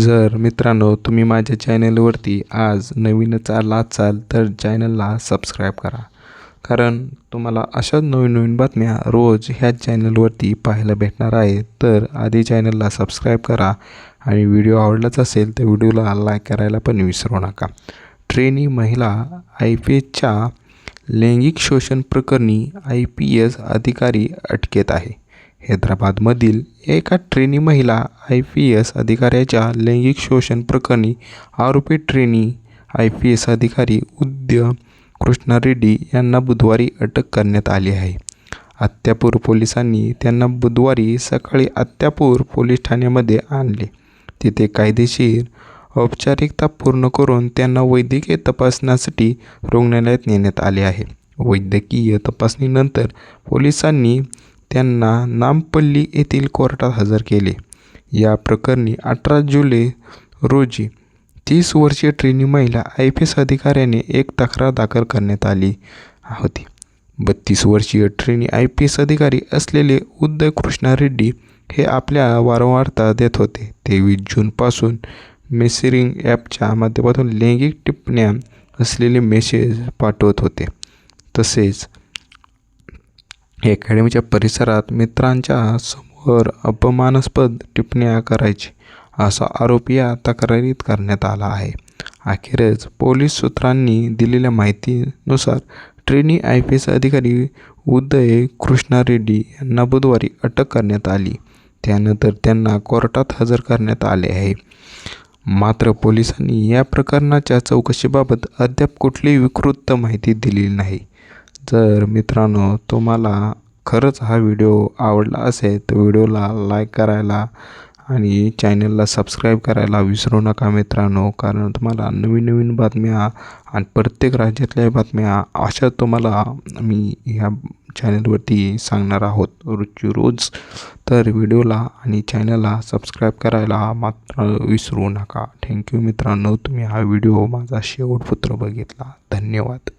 जर मित्रांनो तुम्ही माझ्या चॅनलवरती आज नवीनच असाल तर चॅनलला सबस्क्राईब करा, कारण तुम्हाला अशाच नवीन नवीन बातम्या रोज ह्या चॅनलवरती पाहायला भेटणार आहे. तर आधी चॅनलला सबस्क्राईब करा आणि व्हिडिओ आवडलाच असेल तर व्हिडिओला लाईक करायला पण विसरू नका. ट्रेनी महिला IPSच्या लैंगिक शोषण प्रकरणी IPS अधिकारी अटकेत आहे. हैदराबादमधील एका ट्रेनी महिला IPS अधिकाऱ्याच्या लैंगिक शोषण प्रकरणी आरोपी ट्रेनी IPS अधिकारी उदय कृष्णा रेड्डी यांना बुधवारी अटक करण्यात आली आहे. अत्यापूर पोलिसांनी त्यांना बुधवारी सकाळी अत्यापूर पोलीस ठाण्यामध्ये आणले. तिथे कायदेशीर औपचारिकता पूर्ण करून त्यांना वैद्यकीय तपासण्यासाठी रुग्णालयात नेण्यात आले आहे. वैद्यकीय तपासणीनंतर पोलिसांनी त्यांना नामपल्ली येथील कोर्टात हजर केले. या प्रकरणी 18 जुलै रोजी 30 वर्षीय ट्रेनी महिला IPS अधिकाऱ्याने एक तक्रार दाखल करण्यात आली होती. 32 वर्षीय ट्रेनी IPS अधिकारी असलेले उदय कृष्णा रेड्डी हे आपल्या वारंवारता देत होते. 23 जूनपासून मेसेजिंग ॲपच्या माध्यमातून लैंगिक टिप्पण्या असलेले मेसेज पाठवत होते. तसेच अकॅडमीच्या परिसरात मित्रांच्या समोर अपमानास्पद टिप्पण्या करायचे असा आरोप या तक्रारीत करण्यात आला आहे. अखेरच पोलीस सूत्रांनी दिलेल्या माहितीनुसार ट्रेनी IPS अधिकारी उदय कृष्णा रेड्डी यांना बुधवारी अटक करण्यात आली. त्यानंतर त्यांना कोर्टात हजर करण्यात आले आहे. मात्र पोलिसांनी या प्रकरणाच्या चौकशीबाबत अद्याप कुठलीही विस्तृत माहिती दिलेली नाही. जर मित्रांनो तुम्हाला खरंच हा व्हिडिओ आवडला असेल तर व्हिडिओला लाईक करायला आणि चॅनलला सबस्क्राईब करायला विसरू नका मित्रांनो, कारण तुम्हाला नवीन नवीन बातम्या आणि प्रत्येक राज्यातल्या बातम्या अशा तुम्हाला मी ह्या चॅनलवरती सांगणार आहोत रोजची रोज. तर व्हिडिओला आणि चॅनलला सबस्क्राईब करायला मात्र विसरू नका. थँक्यू मित्रांनो, तुम्ही हा व्हिडिओ माझा शेवटपर्यंत बघितला. धन्यवाद.